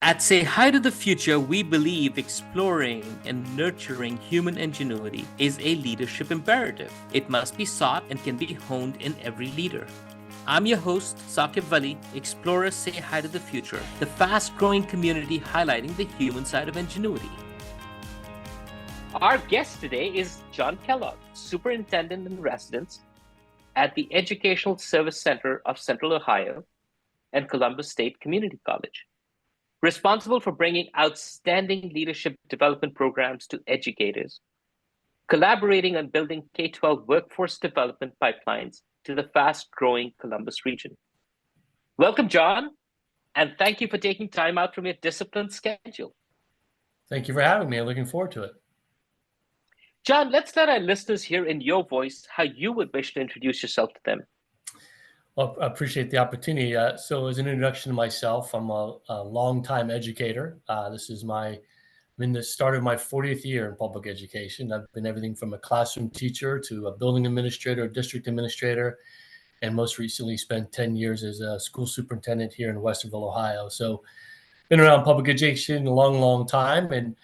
At Say Hi to the Future, we believe exploring and nurturing human ingenuity is a leadership imperative. It must be sought and can be honed in every leader. I'm your host, Saquib Vali. Explorers Say Hi to the Future, the fast growing community highlighting the human side of ingenuity. Our guest today is John Kellogg, Superintendent in Residence at the Educational Service Center of Central Ohio and Columbus State Community College, responsible for bringing outstanding leadership development programs to educators, collaborating on building K-12 workforce development pipelines to the fast-growing Columbus region. Welcome, John, and thank you for taking time out from your disciplined schedule. Thank you for having me. I'm looking forward to it. John, let's let our listeners hear in your voice how you would wish to introduce yourself to them. Well, I appreciate the opportunity. So as an introduction to myself, I'm a longtime educator. I'm in the start of my 40th year in public education. I've been everything from a classroom teacher to a building administrator, a district administrator, and most recently spent 10 years as a school superintendent here in Westerville, Ohio. So been around public education a long, long time, and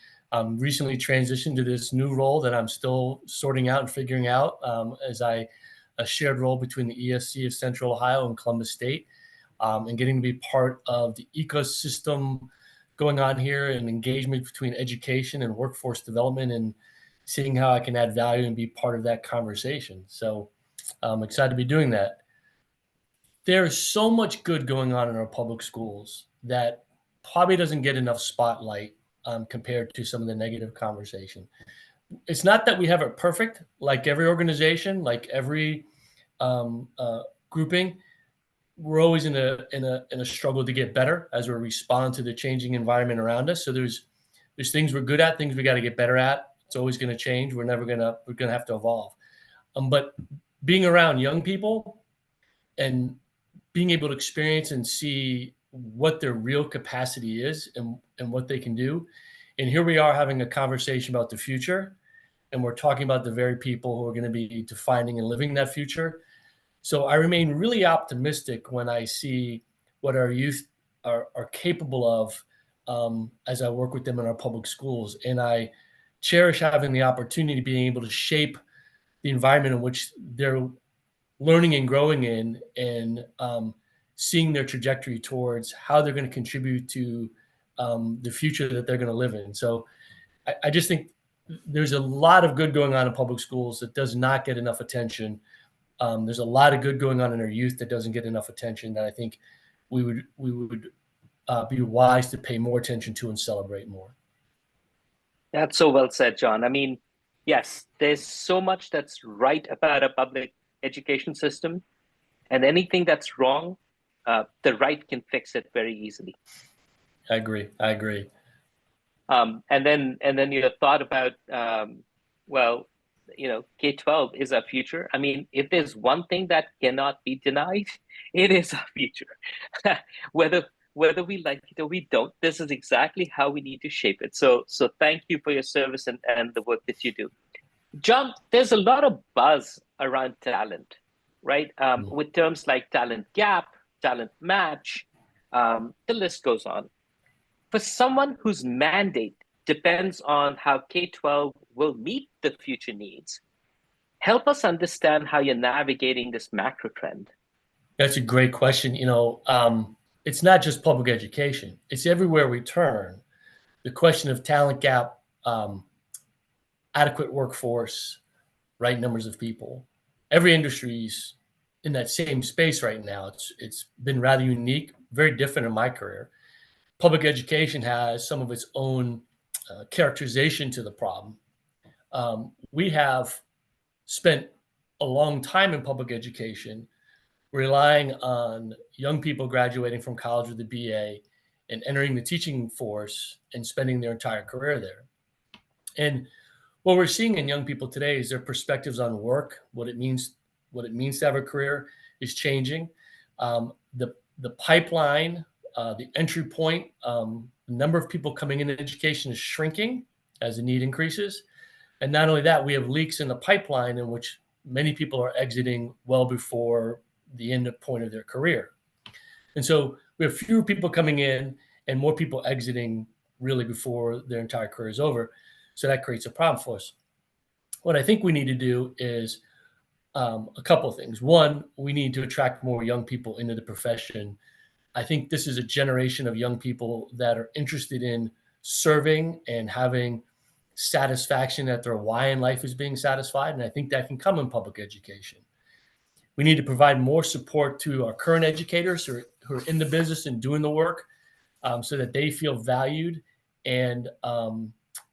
recently transitioned to this new role that I'm still sorting out and figuring out as a shared role between the ESC of Central Ohio and Columbus State, and getting to be part of the ecosystem going on here and engagement between education and workforce development, and seeing how I can add value and be part of that conversation. So I'm excited to be doing that. There's so much good going on in our public schools that probably doesn't get enough spotlight compared to some of the negative conversation. It's not that we have it perfect, like every organization, like every grouping. We're always in a struggle to get better as we respond to the changing environment around us. So there's things we're good at, things we got to get better at. It's always going to change. We're gonna have to evolve. But being around young people and being able to experience and see what their real capacity is and what they can do. And here we are having a conversation about the future, and we're talking about the very people who are going to be defining and living that future. So I remain really optimistic when I see what our youth are capable of as I work with them in our public schools. And I cherish having the opportunity of being able to shape the environment in which they're learning and growing in, and seeing their trajectory towards how they're going to contribute to the future that they're going to live in. So I just think there's a lot of good going on in public schools that does not get enough attention. There's a lot of good going on in our youth that doesn't get enough attention, that I think we would be wise to pay more attention to and celebrate more. That's so well said, John. I mean, yes, there's so much that's right about a public education system, and anything that's wrong, the right can fix it very easily. I agree. And then your thought about K-12 is our future. I mean, if there's one thing that cannot be denied, it is our future. whether we like it or we don't, this is exactly how we need to shape it. So thank you for your service and the work that you do. John, there's a lot of buzz around talent, right? With terms like talent gap, talent match, the list goes on. For someone whose mandate depends on how K-12 will meet the future needs, help us understand how you're navigating this macro trend. That's a great question. It's not just public education. It's everywhere we turn. The question of talent gap, adequate workforce, right numbers of people. Every industry's in that same space right now. It's been rather unique, very different in my career. Public education has some of its own characterization to the problem. We have spent a long time in public education relying on young people graduating from college with a BA and entering the teaching force and spending their entire career there. And what we're seeing in young people today is their perspectives on work, what it means to have a career, is changing. The pipeline, the entry point, the number of people coming into education is shrinking as the need increases. And not only that, we have leaks in the pipeline in which many people are exiting well before the end point of their career. And so we have fewer people coming in, and more people exiting really before their entire career is over. So that creates a problem for us. What I think we need to do is a couple of things. One, we need to attract more young people into the profession. I think this is a generation of young people that are interested in serving and having satisfaction that their why in life is being satisfied. And I think that can come in public education. We need to provide more support to our current educators who are in the business and doing the work, so that they feel valued and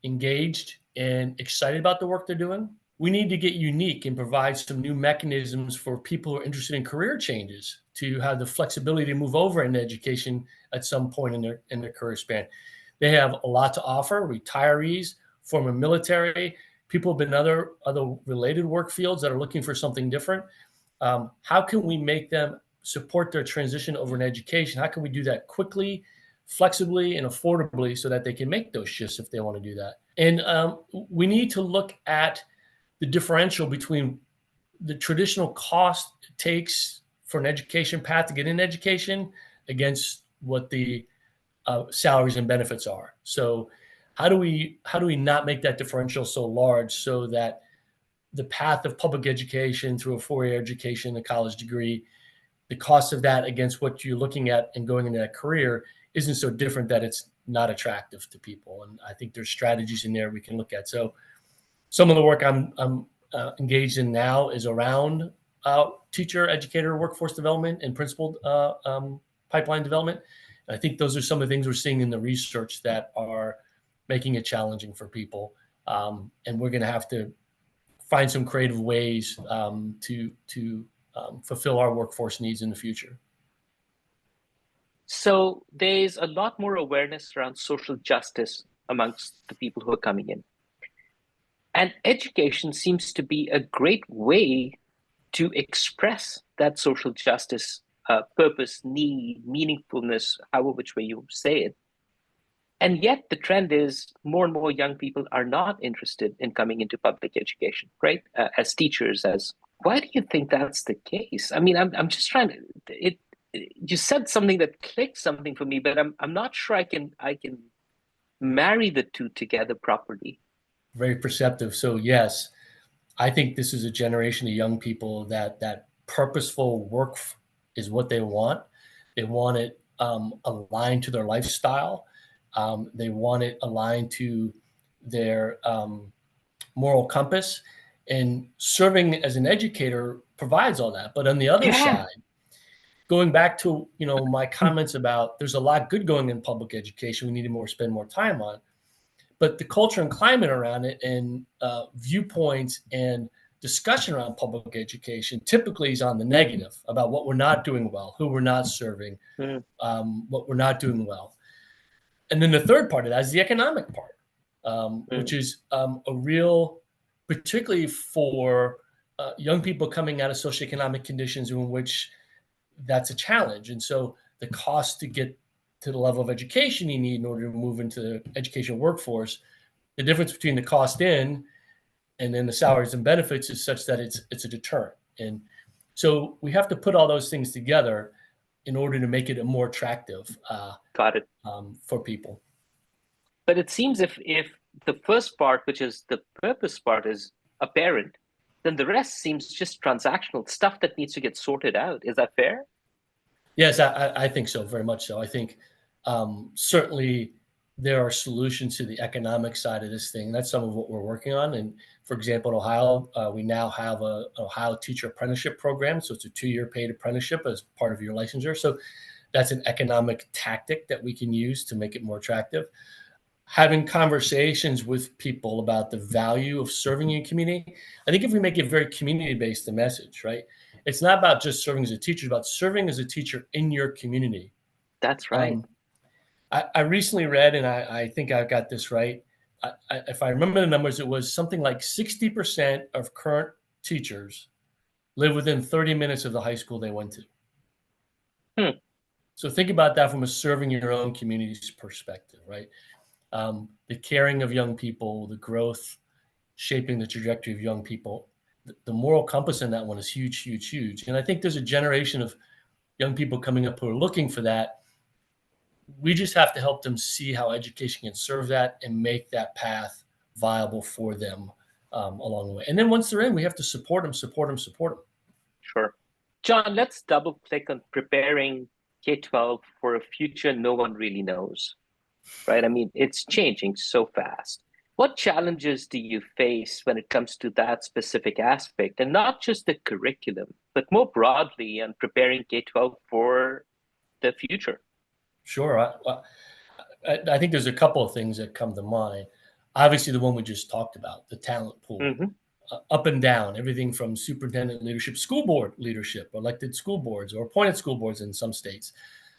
engaged and excited about the work they're doing. We need to get unique and provide some new mechanisms for people who are interested in career changes to have the flexibility to move over into education at some point in their career span. They have a lot to offer. Retirees, former military, people have been in other related work fields that are looking for something different. How can we make them support their transition over in education? How can we do that quickly, flexibly, and affordably so that they can make those shifts if they want to do that? And we need to look at the differential between the traditional cost it takes for an education path to get in education against what the salaries and benefits are. So how do we not make that differential so large so that the path of public education through a four-year education, a college degree, the cost of that against what you're looking at and going into that career isn't so different that it's not attractive to people. And I think there's strategies in there we can look at. So some of the work I'm engaged in now is around teacher, educator, workforce development, and principal pipeline development. And I think those are some of the things we're seeing in the research that are making it challenging for people. And we're going to have to find some creative ways to fulfill our workforce needs in the future. So there's a lot more awareness around social justice amongst the people who are coming in. And education seems to be a great way to express that social justice, purpose, need, meaningfulness, however which way you say it. And yet the trend is more and more young people are not interested in coming into public education, right? As teachers, why do you think that's the case? I mean, I'm just trying to, you said something that clicked something for me, but I'm not sure I can marry the two together properly. Very perceptive. So yes, I think this is a generation of young people that purposeful work is what they want. They want it aligned to their lifestyle. They want it aligned to their moral compass, and serving as an educator provides all that. But on the other side, going back to my comments about there's a lot good going in public education, we need to spend more time on. But the culture and climate around it and viewpoints and discussion around public education typically is on the negative about what we're not doing well, who we're not serving, what we're not doing well. And then the third part of that is the economic part, which is a real, particularly for young people coming out of socioeconomic conditions in which that's a challenge. And so the cost to get to the level of education you need in order to move into the education workforce, the difference between the cost in and then the salaries and benefits is such that it's a deterrent. And so we have to put all those things together in order to make it a more attractive for people. But it seems if the first part, which is the purpose part, is apparent, then the rest seems just transactional stuff that needs to get sorted out. Is that fair? Yes, I think so, very much so. I think certainly there are solutions to the economic side of this thing. That's some of what we're working on. And for example, in Ohio, we now have an Ohio teacher apprenticeship program. So it's a 2-year paid apprenticeship as part of your licensure. So that's an economic tactic that we can use to make it more attractive. Having conversations with people about the value of serving in community. I think if we make it very community-based, the message, right? It's not about just serving as a teacher, it's about serving as a teacher in your community. That's right. I recently read, and I think I got this right. If I remember the numbers, it was something like 60% of current teachers live within 30 minutes of the high school they went to. So think about that from a serving your own community's perspective, right? The caring of young people, the growth, shaping the trajectory of young people. The moral compass in that one is huge, huge, huge. And I think there's a generation of young people coming up who are looking for that. We just have to help them see how education can serve that and make that path viable for them along the way. And then once they're in, we have to support them, support them, support them. Sure. John, let's double click on preparing K-12 for a future no one really knows, right? I mean, it's changing so fast. What challenges do you face when it comes to that specific aspect, and not just the curriculum, but more broadly on preparing K-12 for the future? Sure. I think there's a couple of things that come to mind. Obviously, the one we just talked about, the talent pool, up and down, everything from superintendent leadership, school board leadership, elected school boards or appointed school boards in some states.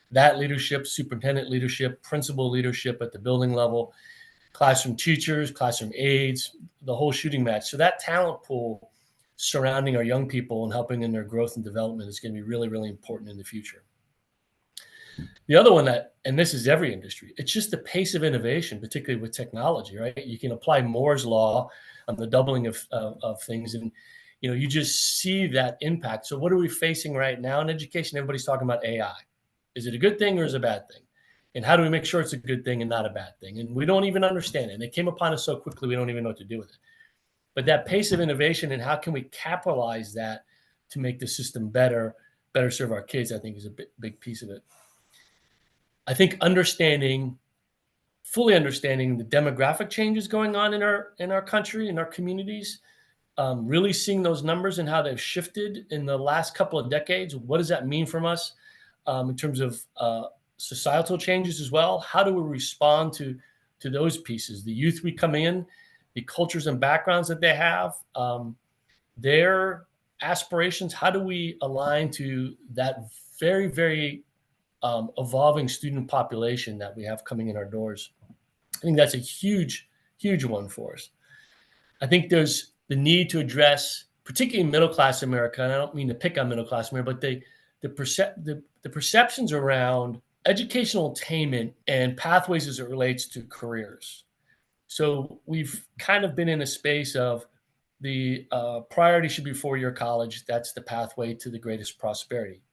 That leadership, superintendent leadership, principal leadership at the building level, classroom teachers, classroom aides, the whole shooting match. So that talent pool surrounding our young people and helping in their growth and development is going to be really, really important in the future. The other one and this is every industry, it's just the pace of innovation, particularly with technology, right? You can apply Moore's law on the doubling of things, and you just see that impact. So what are we facing right now in education? Everybody's talking about AI. Is it a good thing or is it a bad thing? And how do we make sure it's a good thing and not a bad thing? And we don't even understand it. And it came upon us so quickly, we don't even know what to do with it. But that pace of innovation and how can we capitalize that to make the system better serve our kids, I think is a big piece of it. I think fully understanding the demographic changes going on in our country, in our communities, really seeing those numbers and how they've shifted in the last couple of decades. What does that mean from us in terms of societal changes as well? How do we respond to those pieces? The youth we come in, the cultures and backgrounds that they have, their aspirations. How do we align to that very, very evolving student population that we have coming in our doors? I think that's a huge, huge one for us. I think there's the need to address, particularly middle-class America, and I don't mean to pick on middle-class America, but the perceptions around educational attainment and pathways as it relates to careers. So we've kind of been in a space of the priority should be four-year college. That's the pathway to the greatest prosperity.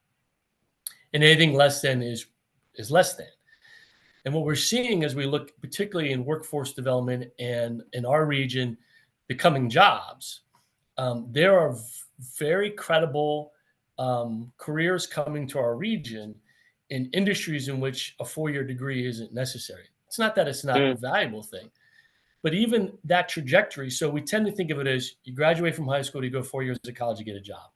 And anything less than is less than. And what we're seeing as we look, particularly in workforce development and in our region, becoming jobs, there are very credible careers coming to our region in industries in which a four-year degree isn't necessary. It's not that it's not a valuable thing, but even that trajectory. So we tend to think of it as you graduate from high school, you go 4 years to college, you get a job.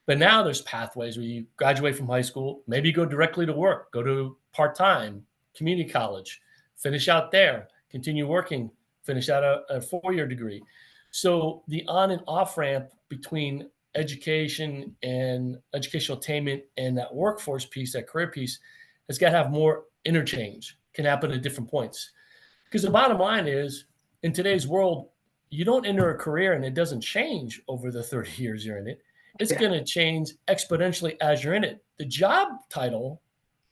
But now there's pathways where you graduate from high school, maybe go directly to work, go to part-time, community college, finish out there, continue working, finish out a four-year degree. So the on and off ramp between education and educational attainment and that workforce piece, that career piece, has got to have more interchange, can happen at different points. Because the bottom line is, in today's world, you don't enter a career and it doesn't change over the 30 years you're in it. It's going to change exponentially as you're in it. The job title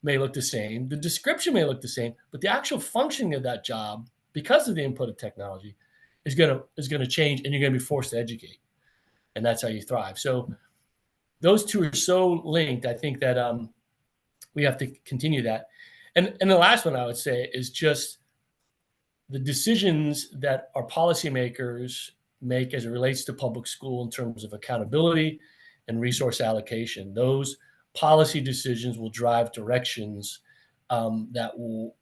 may look the same, the description may look the same, but the actual functioning of that job, because of the input of technology, is going to change, and you're going to be forced to educate, and that's how you thrive. So those two are so linked. I think that we have to continue that. And the last one I would say is just the decisions that our policymakers make as it relates to public school in terms of accountability and resource allocation. Those policy decisions will drive directions that will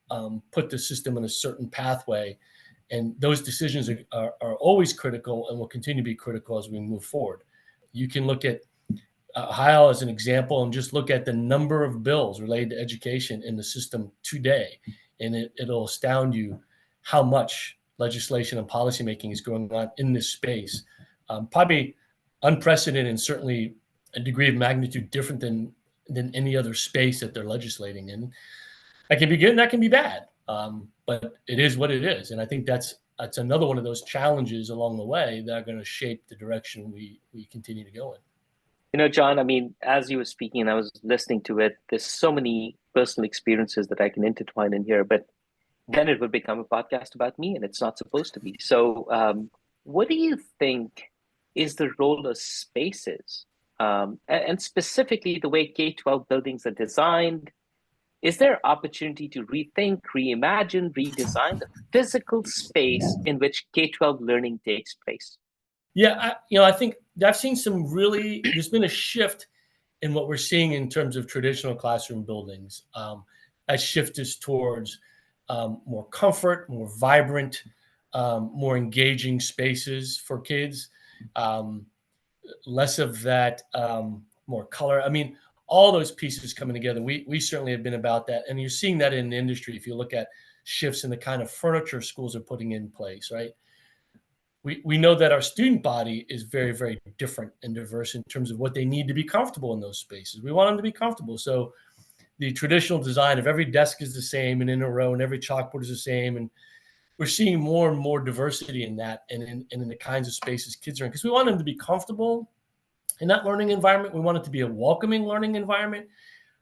put the system in a certain pathway. And those decisions are always critical and will continue to be critical as we move forward. You can look at Ohio as an example and just look at the number of bills related to education in the system today. And it'll astound you how much legislation and policymaking is going on in this space. Probably unprecedented and certainly a degree of magnitude different than any other space that they're legislating in. That can be good and that can be bad, but it is what it is. And I think that's another one of those challenges along the way that are going to shape the direction we continue to go in. John, I mean, as you were speaking and I was listening to it, there's so many personal experiences that I can intertwine in here, but then it would become a podcast about me, and it's not supposed to be. So what do you think is the role of spaces, and specifically the way K-12 buildings are designed, Is there opportunity to rethink, reimagine, redesign the physical space in which K-12 learning takes place? Yeah, I think I've seen there's been a shift in what we're seeing in terms of traditional classroom buildings. That shift is towards more comfort, more vibrant, more engaging spaces for kids, um, less of that, more color. I mean, all those pieces coming together. We certainly have been about that, and you're seeing that in the industry. If you look at shifts in the kind of furniture schools are putting in place, right? We know that our student body is very, very different and diverse in terms of what they need to be comfortable in those spaces. We want them to be comfortable. So the traditional design of every desk is the same and in a row, and every chalkboard is the same. And we're seeing more and more diversity in that and in the kinds of spaces kids are in, because we want them to be comfortable in that learning environment. We want it to be a welcoming learning environment.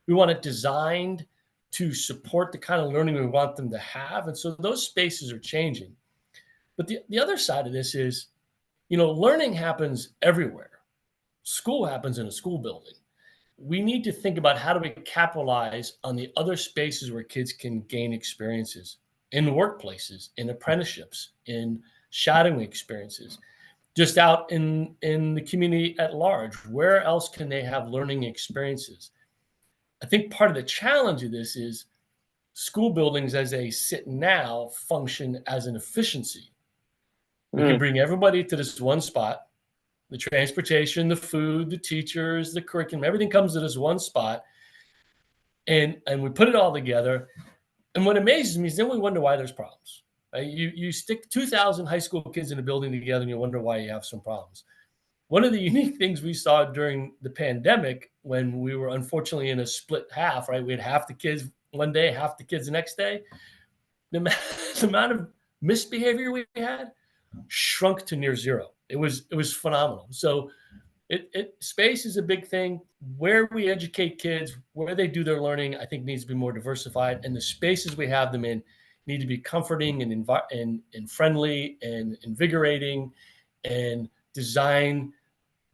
We want it designed to support the kind of learning we want them to have. And so those spaces are changing. But the other side of this is, learning happens everywhere. School happens in a school building. We need to think about how do we capitalize on the other spaces where kids can gain experiences in workplaces, in apprenticeships, in shadowing experiences, just out in the community at large. Where else can they have learning experiences? I think part of the challenge of this is school buildings as they sit now function as an efficiency. We can Mm. bring everybody to this one spot. The transportation, the food, the teachers, the curriculum, everything comes to this one spot, and we put it all together. And what amazes me is then we wonder why there's problems. Right? You stick 2,000 high school kids in a building together, and you wonder why you have some problems. One of the unique things we saw during the pandemic, when we were unfortunately in a split half, right? We had half the kids one day, half the kids the next day. The amount of misbehavior we had shrunk to near zero. It was phenomenal. So space is a big thing. Where we educate kids, where they do their learning, I think needs to be more diversified, and the spaces we have them in need to be comforting and friendly and invigorating, and designed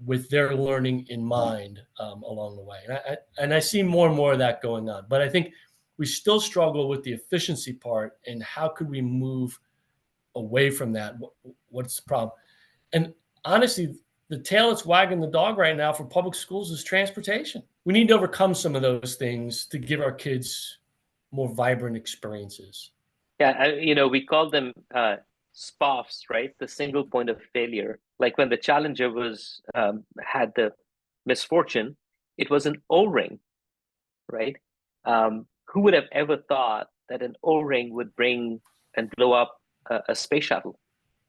with their learning in mind, along the way. And I see more and more of that going on. But I think we still struggle with the efficiency part, and how could we move away from that? What's the problem? And honestly, the tail that's wagging the dog right now for public schools is transportation. We need to overcome some of those things to give our kids more vibrant experiences. Yeah, we call them SPOFs, right? The single point of failure. Like when the Challenger was had the misfortune, it was an O-ring, right? Who would have ever thought that an O-ring would bring and blow up a space shuttle?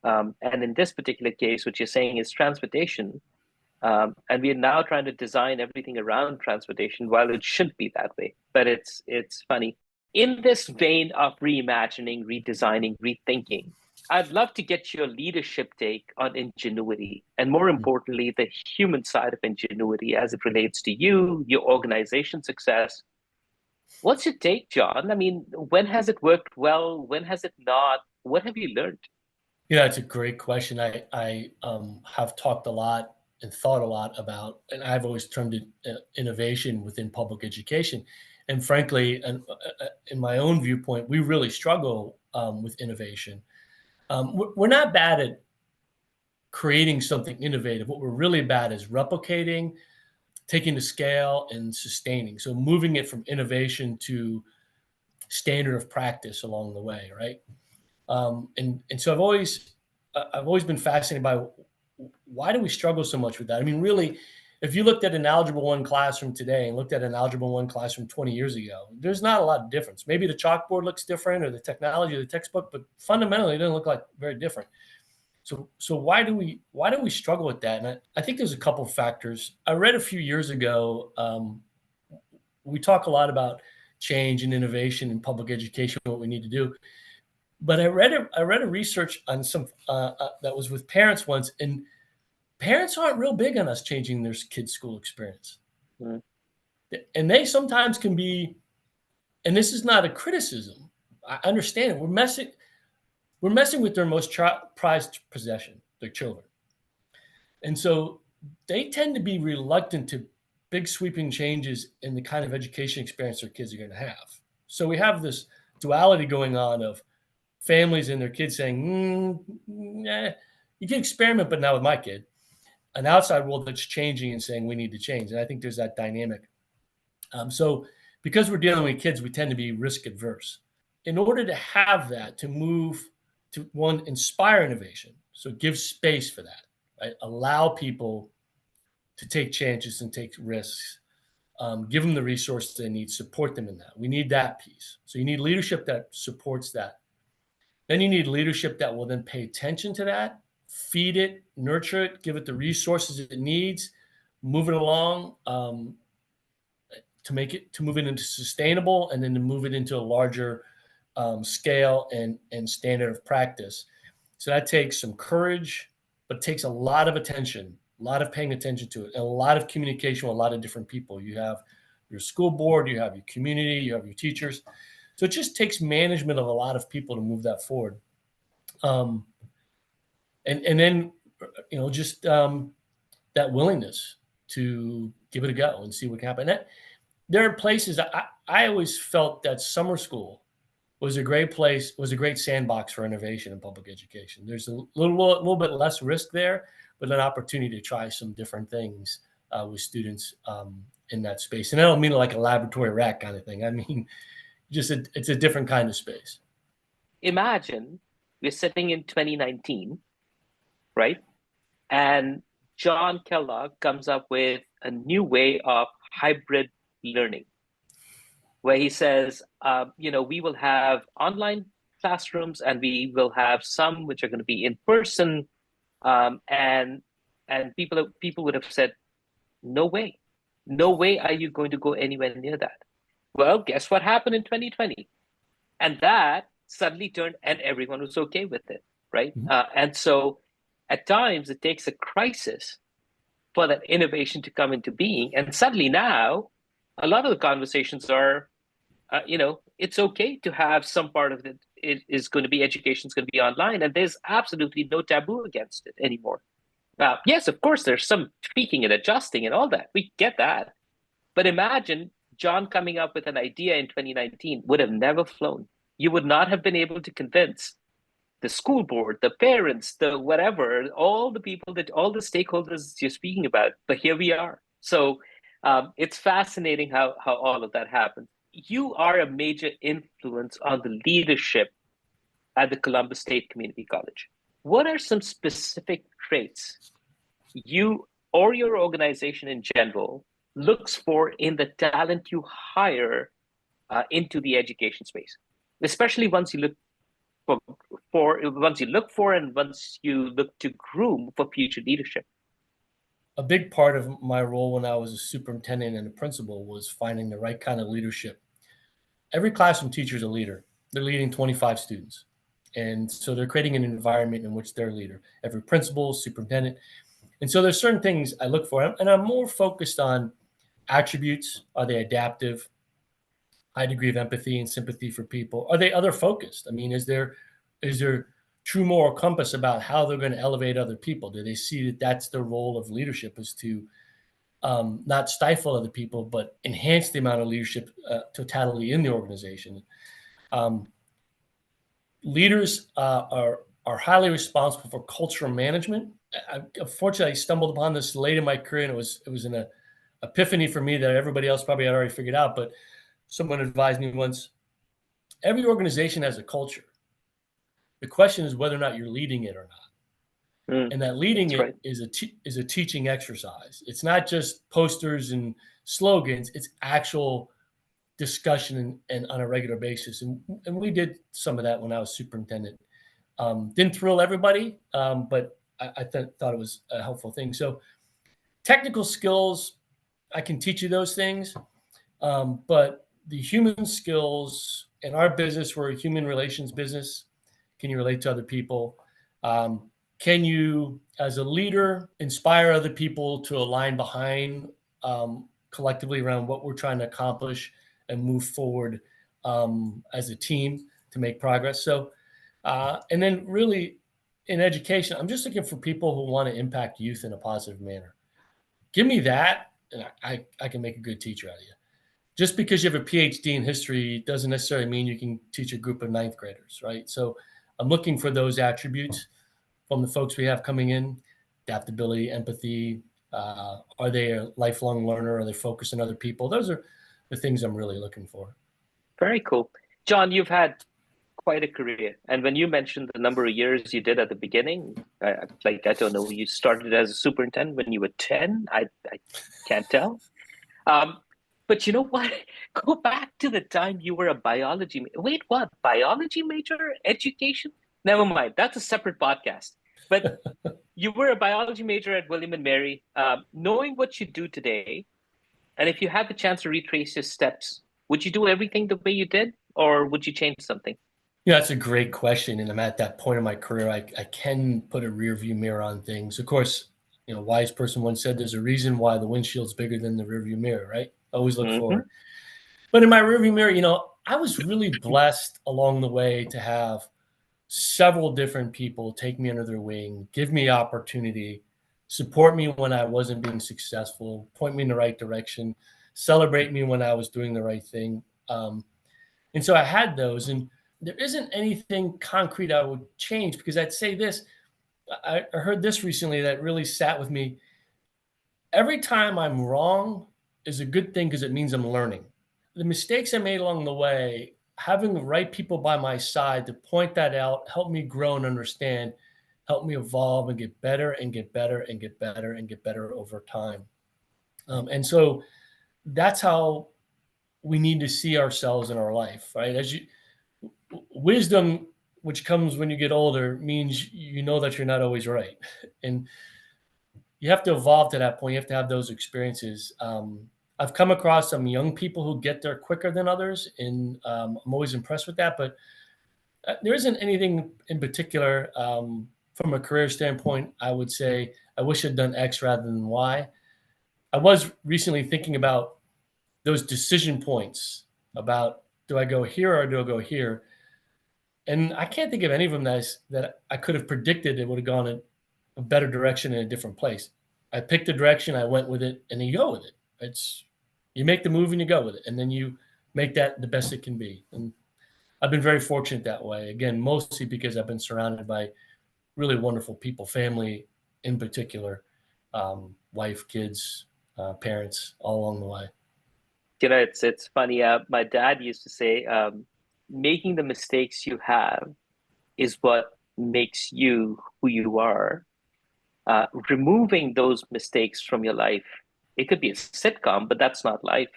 And in this particular case, what you're saying is transportation, and we are now trying to design everything around transportation, while it shouldn't be that way. But it's funny. In this vein of reimagining, redesigning, rethinking, I'd love to get your leadership take on ingenuity, and more importantly, the human side of ingenuity as it relates to you, your organization success. What's your take, John? I mean, when has it worked well? When has it not? What have you learned? Yeah, it's a great question. I have talked a lot and thought a lot about, and I've always termed it innovation within public education. And frankly, and in my own viewpoint, we really struggle with innovation. We're not bad at creating something innovative. What we're really bad is replicating, taking the scale, and sustaining. So moving it from innovation to standard of practice along the way, right? And so I've always been fascinated by why do we struggle so much with that? I mean, really, if you looked at an Algebra 1 classroom today and looked at an Algebra 1 classroom 20 years ago, there's not a lot of difference. Maybe the chalkboard looks different or the technology of the textbook, but fundamentally, it doesn't look like very different. So why do we struggle with that? And I think there's a couple of factors. I read a few years ago. We talk a lot about change and innovation in public education, what we need to do. But I read a research on some that was with parents once, and parents aren't real big on us changing their kids' school experience, Mm. and they sometimes can be. And this is not a criticism. I understand it. We're messing with their most prized possession, their children, and so they tend to be reluctant to big sweeping changes in the kind of education experience their kids are going to have. So we have this duality going on of families and their kids saying, nah, you can experiment, but not with my kid. An outside world that's changing and saying we need to change. And I think there's that dynamic. So because we're dealing with kids, we tend to be risk adverse. In order to have that, to move to one, inspire innovation. So give space for that, right? Allow people to take chances and take risks. Give them the resources they need, support them in that. We need that piece. So you need leadership that supports that. Then you need leadership that will then pay attention to that, feed it, nurture it, give it the resources it needs, move it along, to move it into sustainable, and then to move it into a larger scale and standard of practice. So that takes some courage, but takes a lot of attention, a lot of paying attention to it, and a lot of communication with a lot of different people. You have your school board, you have your community, you have your teachers. So it just takes management of a lot of people to move that forward. And then, just that willingness to give it a go and see what can happen. There are places I always felt that summer school was a great place, was a great sandbox for innovation in public education. There's a little bit less risk there, but an opportunity to try some different things with students in that space. And I don't mean like a laboratory rat kind of thing. I mean, it's a different kind of space. Imagine we're sitting in 2019, right? And John Kellogg comes up with a new way of hybrid learning, where he says, we will have online classrooms and we will have some which are going to be in person, and people would have said, no way are you going to go anywhere near that. Well, guess what happened in 2020? And that suddenly turned, and everyone was okay with it, right? Mm-hmm. And so at times it takes a crisis for that innovation to come into being. And suddenly now, a lot of the conversations are, it's okay to have some part of it is going to be, education is going to be online, and there's absolutely no taboo against it anymore. Yes, of course, there's some tweaking and adjusting and all that. We get that. But imagine John coming up with an idea in 2019 would have never flown. You would not have been able to convince the school board, the parents, the whatever, all the people all the stakeholders you're speaking about. But here we are. So it's fascinating how all of that happens. You are a major influence on the leadership at the Columbus State Community College. What are some specific traits you or your organization in general looks for in the talent you hire into the education space, especially once you look for and once you look to groom for future leadership? A big part of my role when I was a superintendent and a principal was finding the right kind of leadership. Every classroom teacher is a leader. They're leading 25 students. And so they're creating an environment in which they're a leader. Every principal, superintendent. And so there's certain things I look for. And I'm more focused on attributes. Are they adaptive? High degree of empathy and sympathy for people. Are they other focused? I mean, is there true moral compass about how they're going to elevate other people? Do they see that that's their role of leadership, is to not stifle other people, but enhance the amount of leadership totality in the organization? Leaders are highly responsible for cultural management. Unfortunately, I stumbled upon this late in my career, and it was an epiphany for me that everybody else probably had already figured out. But someone advised me once, every organization has a culture. The question is whether or not you're leading it or not. And that leading it is a teaching exercise. It's not just posters and slogans. It's actual discussion and on a regular basis. And we did some of that when I was superintendent. Didn't thrill everybody, but I thought it was a helpful thing. So technical skills, I can teach you those things. But the human skills in our business, we're a human relations business. Can you relate to other people? Can you, as a leader, inspire other people to align behind collectively around what we're trying to accomplish and move forward as a team to make progress? So, and then really in education, I'm just looking for people who want to impact youth in a positive manner. Give me that, and I can make a good teacher out of you. just because you have a PhD in history doesn't necessarily mean you can teach a group of ninth graders, right? So I'm looking for those attributes from the folks we have coming in: adaptability, empathy. Are they a lifelong learner? Are they focused on other people? Those are the things I'm really looking for. Very cool. John, you've had quite a career. And when you mentioned the number of years you did at the beginning, I don't know, you started as a superintendent when you were 10. I can't tell. Um, but you know what? Go back to the time you were a biology. Wait, what? Biology major? Education? Never mind. That's a separate podcast. But you were a biology major at William and Mary. Knowing what you do today, and if you had the chance to retrace your steps, would you do everything the way you did, or would you change something? Yeah, that's a great question. And I'm at that point in my career, I can put a rear view mirror on things. Of course, a wise person once said there's a reason why the windshield's bigger than the rear view mirror, right? Always look Mm-hmm. forward. But in my rear view mirror, I was really blessed along the way to have several different people take me under their wing, give me opportunity, support me when I wasn't being successful, point me in the right direction, celebrate me when I was doing the right thing. And so I had those, and there isn't anything concrete I would change, because I'd say this. I heard this recently that really sat with me. Every time I'm wrong is a good thing, because it means I'm learning. The mistakes I made along the way, having the right people by my side to point that out, help me grow and understand, help me evolve and get better and get better and get better and get better over time. And so that's how we need to see ourselves in our life, right? Wisdom, which comes when you get older, means you know that you're not always right. And you have to evolve to that point. You have to have those experiences. I've come across some young people who get there quicker than others, and I'm always impressed with that. But there isn't anything in particular from a career standpoint. I would say I wish I'd done X rather than Y. I was recently thinking about those decision points about, do I go here or do I go here? And I can't think of any of them that I could have predicted it would have gone in a better direction in a different place. I picked a direction, I went with it, and then you go with it. You make the move and you go with it, and then you make that the best it can be. And I've been very fortunate that way. Again, mostly because I've been surrounded by really wonderful people, family in particular, wife, kids, parents, all along the way. It's funny. My dad used to say, making the mistakes you have is what makes you who you are. Removing those mistakes from your life, it could be a sitcom, but that's not life,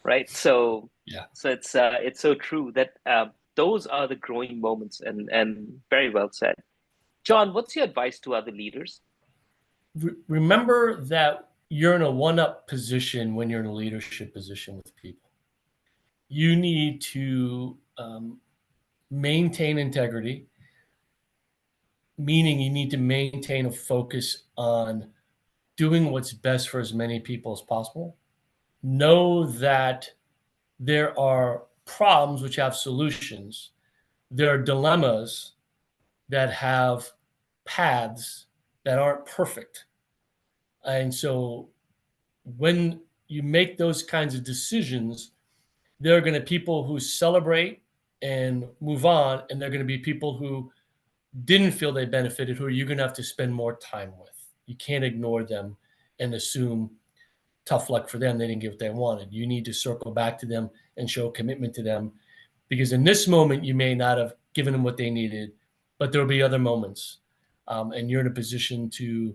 right? So, Yeah. so it's so true that those are the growing moments, and very well said. John, what's your advice to other leaders? Remember that you're in a one-up position when you're in a leadership position with people. You need to maintain integrity, meaning you need to maintain a focus on doing what's best for as many people as possible. Know that there are problems which have solutions. There are dilemmas that have paths that aren't perfect. And so when you make those kinds of decisions, there are going to be people who celebrate and move on, and there are going to be people who didn't feel they benefited, who you're going to have to spend more time with. You can't ignore them and assume tough luck for them, they didn't get what they wanted. You need to circle back to them and show commitment to them, because in this moment you may not have given them what they needed, but there'll be other moments, and you're in a position to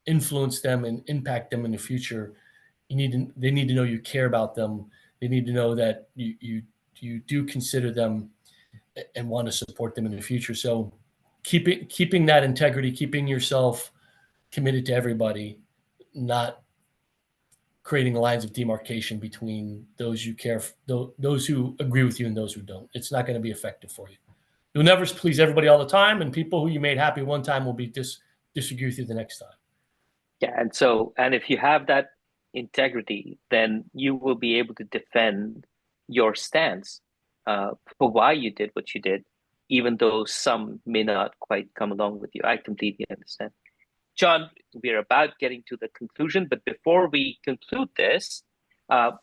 influence them and impact them in the future. They need to know you care about them. They need to know that you do consider them and want to support them in the future. So keeping that integrity, keeping yourself committed to everybody, not creating lines of demarcation between those you care for, those who agree with you and those who don't. It's not going to be effective for you. You'll never please everybody all the time, and people who you made happy one time will disagree with you the next time. Yeah, and if you have that integrity, then you will be able to defend your stance for why you did what you did, even though some may not quite come along with you. I completely understand. John, we're about getting to the conclusion, but before we conclude this,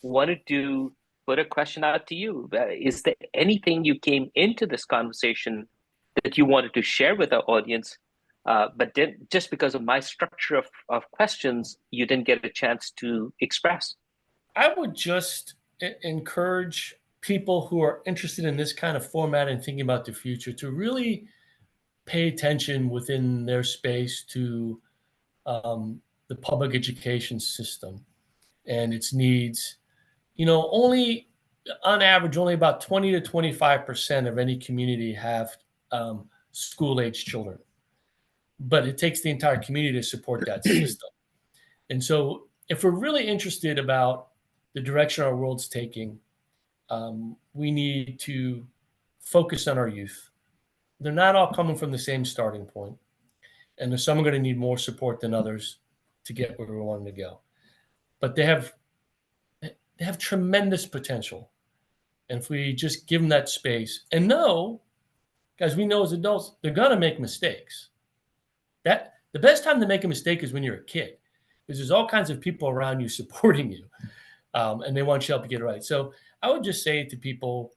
wanted to put a question out to you. Is there anything you came into this conversation that you wanted to share with our audience, but didn't, just because of my structure of questions, you didn't get a chance to express? I would just encourage people who are interested in this kind of format and thinking about the future to really pay attention within their space to the public education system and its needs. Only on average, only about 20 to 25% of any community have school-age children, but it takes the entire community to support that system. And so if we're really interested about the direction our world's taking, we need to focus on our youth. They're not all coming from the same starting point, and there's some are going to need more support than others to get where we want them to go. But they have tremendous potential, and if we just give them that space and know, guys, we know as adults they're going to make mistakes. That the best time to make a mistake is when you're a kid, because there's all kinds of people around you supporting you, and they want you to help you get it right. So I would just say to people,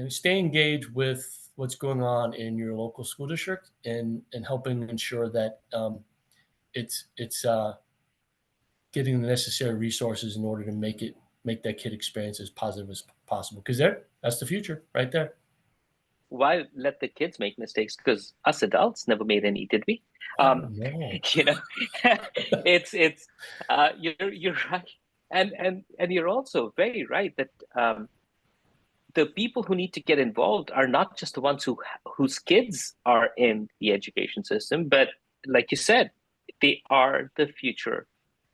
stay engaged with what's going on in your local school district and helping ensure that it's getting the necessary resources in order to make that kid experience as positive as possible. Because that's the future right there. Why let the kids make mistakes? Because us adults never made any, did we? No. It's you're right, and you're also very right that the people who need to get involved are not just the ones whose kids are in the education system, but like you said, they are the future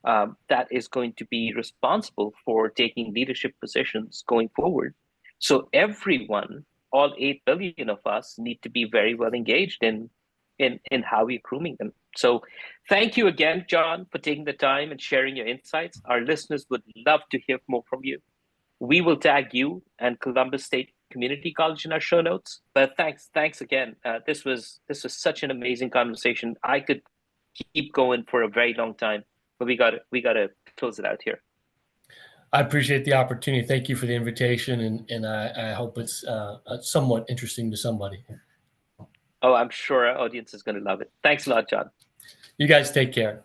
that is going to be responsible for taking leadership positions going forward. So everyone, all 8 billion of us, need to be very well engaged in how we're grooming them. So thank you again, John, for taking the time and sharing your insights. Our listeners would love to hear more from you. We will tag you and Columbus State Community College in our show notes. But thanks again. This was such an amazing conversation. I could keep going for a very long time, but we gotta close it out here. I appreciate the opportunity. Thank you for the invitation, and I hope it's somewhat interesting to somebody. Oh, I'm sure our audience is going to love it. Thanks a lot, John. You guys take care.